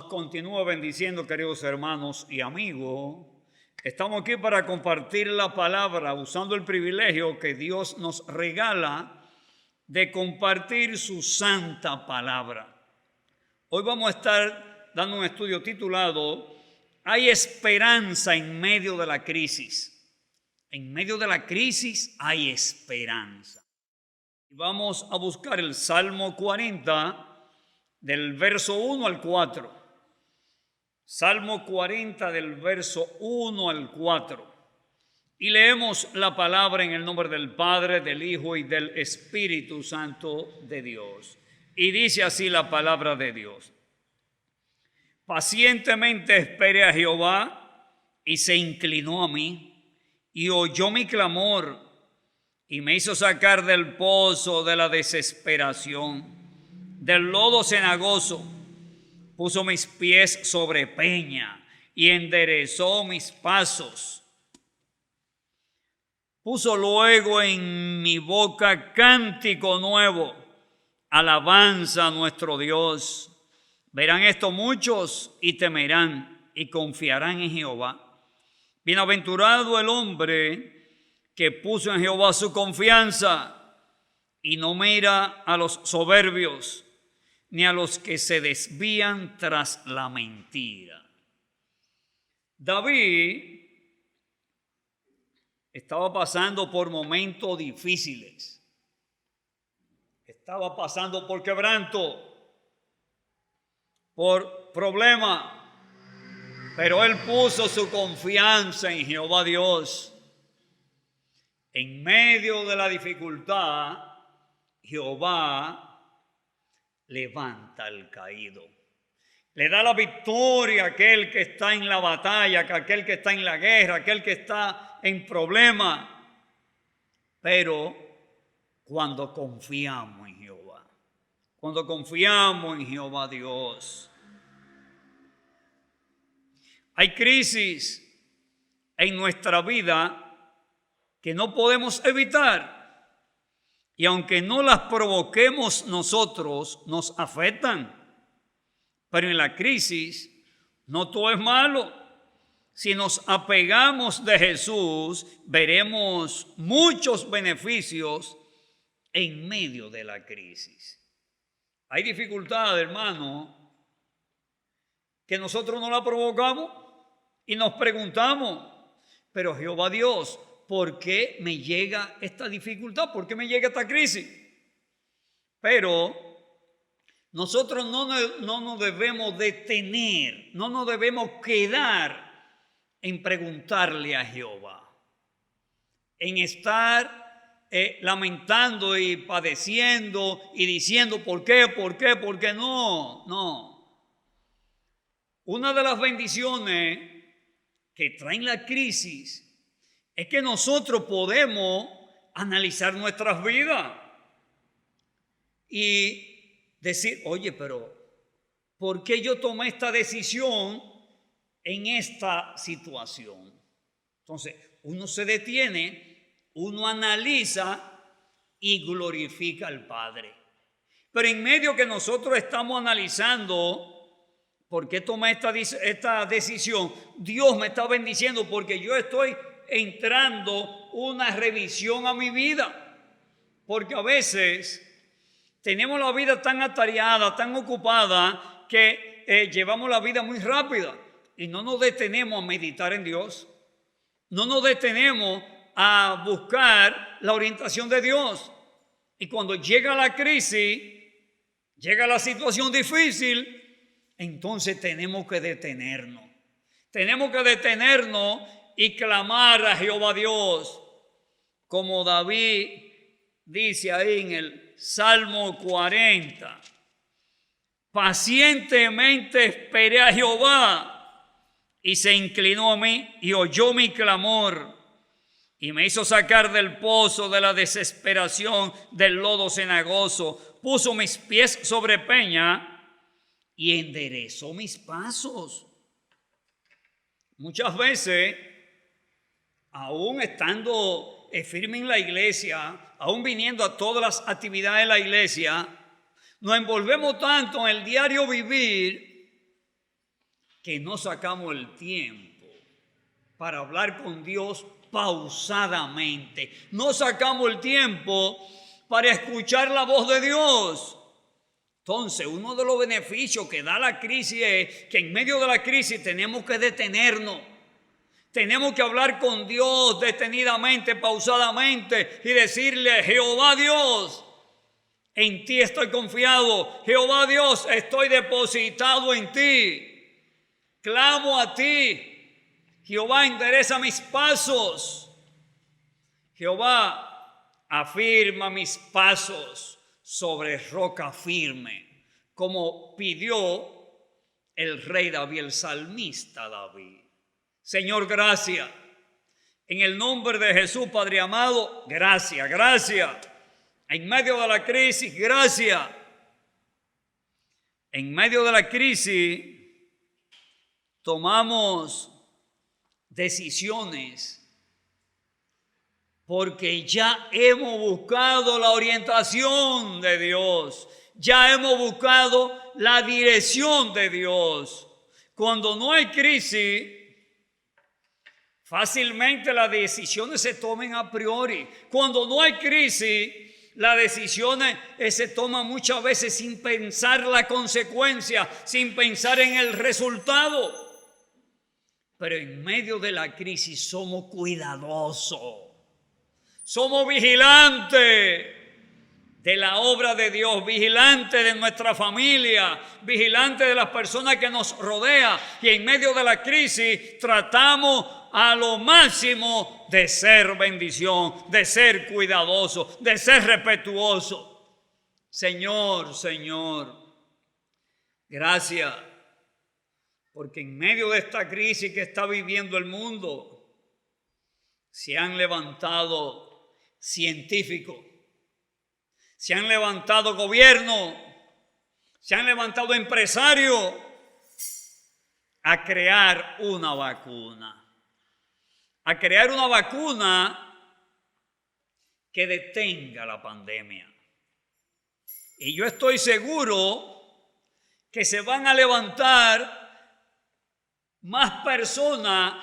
continúa bendiciendo, queridos hermanos y amigos. Estamos aquí para compartir la palabra, usando el privilegio que Dios nos regala de compartir su santa palabra. Hoy vamos a estar dando un estudio titulado ¿Hay esperanza en medio de la crisis? En medio de la crisis hay esperanza. Vamos a buscar el Salmo 40 del verso 1 al 4. Salmo 40 del verso 1 al 4. Y leemos la palabra en el nombre del Padre, del Hijo y del Espíritu Santo de Dios. Y dice así la palabra de Dios. Pacientemente esperé a Jehová y se inclinó a mí y oyó mi clamor y me hizo sacar del pozo de la desesperación, del lodo cenagoso. Puso mis pies sobre peña y enderezó mis pasos. Puso luego en mi boca cántico nuevo, alabanza a nuestro Dios. Verán esto muchos y temerán y confiarán en Jehová. Bienaventurado el hombre que puso en Jehová su confianza y no mira a los soberbios ni a los que se desvían tras la mentira. David estaba pasando por momentos difíciles. Estaba pasando por quebranto, por problema, pero él puso su confianza en Jehová Dios. En medio de la dificultad, Jehová levanta al caído. Le da la victoria a aquel que está en la batalla, a aquel que está en la guerra, a aquel que está en problema. Pero cuando confiamos en Jehová, cuando confiamos en Jehová Dios. Hay crisis en nuestra vida que no podemos evitar, y aunque no las provoquemos nosotros, nos afectan. Pero en la crisis no todo es malo. Si nos apegamos de Jesús, veremos muchos beneficios en medio de la crisis. Hay dificultades, hermano, que nosotros no la provocamos y nos preguntamos, pero Jehová Dios, ¿por qué me llega esta dificultad? ¿Por qué me llega esta crisis? Pero nosotros no nos debemos detener, no nos debemos quedar en preguntarle a Jehová, en estar lamentando y padeciendo y diciendo ¿por qué? No. Una de las bendiciones que traen la crisis es que nosotros podemos analizar nuestras vidas y decir, oye, pero ¿por qué yo tomé esta decisión en esta situación? Entonces, uno se detiene, uno analiza y glorifica al Padre. Pero en medio que nosotros estamos analizando por qué tomé esta decisión, Dios me está bendiciendo porque yo estoy entrando una revisión a mi vida. Porque a veces tenemos la vida tan atareada, tan ocupada, que llevamos la vida muy rápida y no nos detenemos a meditar en Dios. No nos detenemos a buscar la orientación de Dios. Y cuando llega la crisis, llega la situación difícil, entonces tenemos que detenernos. Tenemos que detenernos y clamar a Jehová Dios, como David dice ahí en el Salmo 40. Pacientemente esperé a Jehová y se inclinó a mí y oyó mi clamor y me hizo sacar del pozo de la desesperación, del lodo cenagoso. Puso mis pies sobre peña y enderezó mis pasos. Muchas veces, aún estando firme en la iglesia, aún viniendo a todas las actividades de la iglesia, nos envolvemos tanto en el diario vivir que no sacamos el tiempo para hablar con Dios pausadamente. No sacamos el tiempo para escuchar la voz de Dios. Entonces, uno de los beneficios que da la crisis es que en medio de la crisis tenemos que detenernos. Tenemos que hablar con Dios detenidamente, pausadamente y decirle: Jehová Dios, en ti estoy confiado. Jehová Dios, estoy depositado en ti. Clamo a ti. Jehová, endereza mis pasos. Jehová, afirma mis pasos sobre roca firme, como pidió el rey David, el salmista David. Señor, gracias. En el nombre de Jesús, Padre amado, gracias, gracias. En medio de la crisis, gracias. En medio de la crisis, tomamos decisiones porque ya hemos buscado la orientación de Dios, ya hemos buscado la dirección de Dios. Cuando no hay crisis, fácilmente las decisiones se toman a priori. Cuando no hay crisis, las decisiones se toman muchas veces sin pensar la consecuencia, sin pensar en el resultado. Pero en medio de la crisis somos cuidadosos. Somos vigilantes de la obra de Dios, vigilantes de nuestra familia, vigilantes de las personas que nos rodean. Y en medio de la crisis tratamos a lo máximo de ser bendición, de ser cuidadoso, de ser respetuoso. Señor, gracias. Porque en medio de esta crisis que está viviendo el mundo, se han levantado científicos, se han levantado gobiernos, se han levantado empresarios a crear una vacuna. A crear una vacuna que detenga la pandemia. Y yo estoy seguro que se van a levantar más personas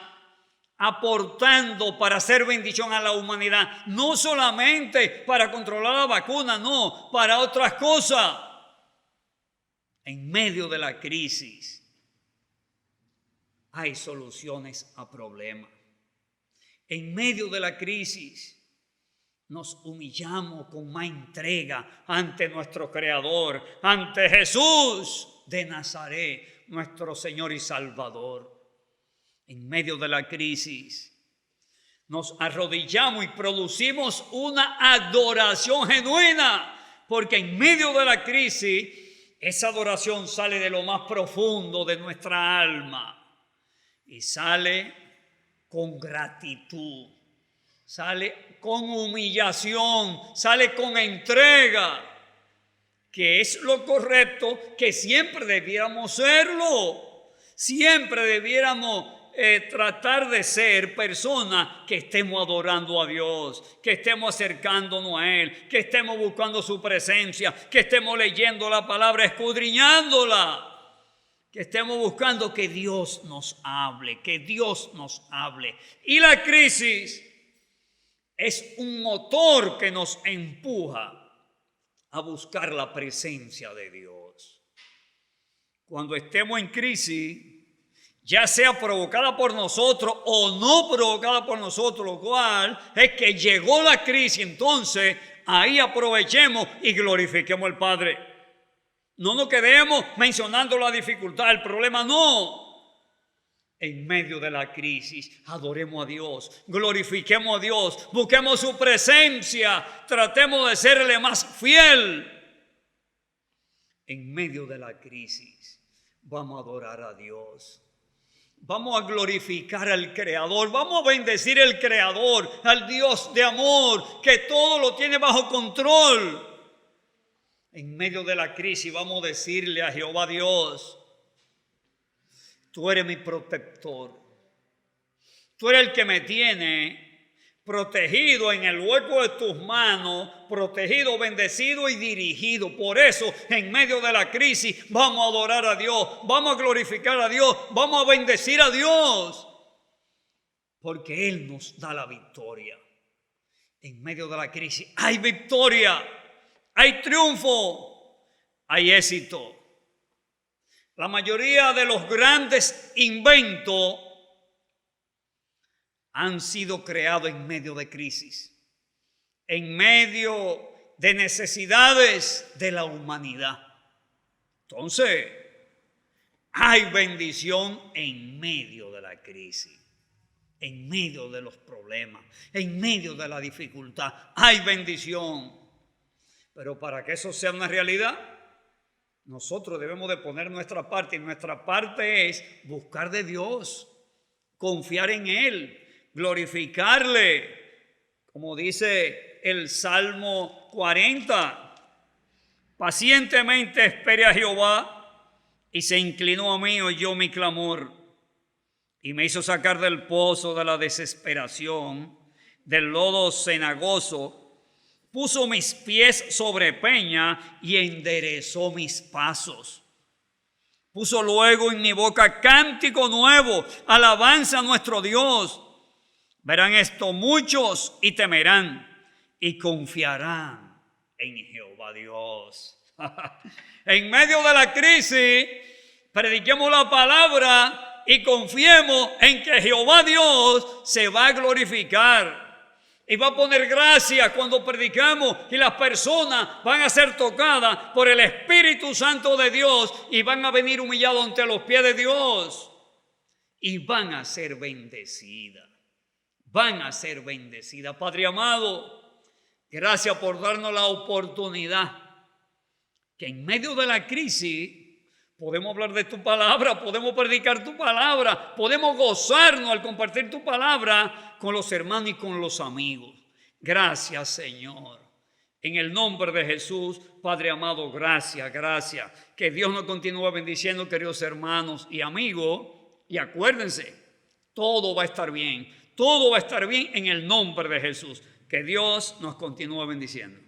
aportando para hacer bendición a la humanidad. No solamente para controlar la vacuna, no, para otras cosas. En medio de la crisis hay soluciones a problemas. En medio de la crisis nos humillamos con más entrega ante nuestro Creador, ante Jesús de Nazaret, nuestro Señor y Salvador. En medio de la crisis nos arrodillamos y producimos una adoración genuina, porque en medio de la crisis esa adoración sale de lo más profundo de nuestra alma y sale con gratitud, sale con humillación, sale con entrega, que es lo correcto, que siempre debiéramos serlo. Siempre debiéramos tratar de ser personas que estemos adorando a Dios, que estemos acercándonos a Él, que estemos buscando su presencia, que estemos leyendo la palabra, escudriñándola, que estemos buscando que Dios nos hable, que Dios nos hable. Y la crisis es un motor que nos empuja a buscar la presencia de Dios. Cuando estemos en crisis, ya sea provocada por nosotros o no provocada por nosotros, lo cual es que llegó la crisis, entonces ahí aprovechemos y glorifiquemos al Padre. No nos quedemos mencionando la dificultad, el problema, no. En medio de la crisis, adoremos a Dios, glorifiquemos a Dios, busquemos su presencia, tratemos de serle más fiel. En medio de la crisis, vamos a adorar a Dios. Vamos a glorificar al Creador, vamos a bendecir al Creador, al Dios de amor, que todo lo tiene bajo control. En medio de la crisis vamos a decirle a Jehová Dios: tú eres mi protector, tú eres el que me tiene protegido en el hueco de tus manos, protegido, bendecido y dirigido. Por eso, en medio de la crisis, vamos a adorar a Dios, vamos a glorificar a Dios, vamos a bendecir a Dios, porque Él nos da la victoria. En medio de la crisis hay victoria, hay triunfo, hay éxito. La mayoría de los grandes inventos han sido creados en medio de crisis, en medio de necesidades de la humanidad. Entonces, hay bendición en medio de la crisis, en medio de los problemas, en medio de la dificultad. Hay bendición. Pero para que eso sea una realidad, nosotros debemos de poner nuestra parte. Y nuestra parte es buscar de Dios, confiar en Él, glorificarle, como dice el Salmo 40. Pacientemente esperé a Jehová y se inclinó a mí y oyó mi clamor y me hizo sacar del pozo de la desesperación, del lodo cenagoso. Puso mis pies sobre peña y enderezó mis pasos. Puso luego en mi boca cántico nuevo, alabanza a nuestro Dios. Verán esto muchos y temerán y confiarán en Jehová Dios. En medio de la crisis, prediquemos la palabra y confiemos en que Jehová Dios se va a glorificar. Y va a poner gracia cuando predicamos y las personas van a ser tocadas por el Espíritu Santo de Dios y van a venir humillados ante los pies de Dios y van a ser bendecidas. Van a ser bendecidas. Padre amado, gracias por darnos la oportunidad que en medio de la crisis podemos hablar de tu palabra, podemos predicar tu palabra, podemos gozarnos al compartir tu palabra con los hermanos y con los amigos. Gracias, Señor. En el nombre de Jesús, Padre amado, gracias, gracias. Que Dios nos continúe bendiciendo, queridos hermanos y amigos. Y acuérdense, todo va a estar bien. Todo va a estar bien en el nombre de Jesús. Que Dios nos continúe bendiciendo.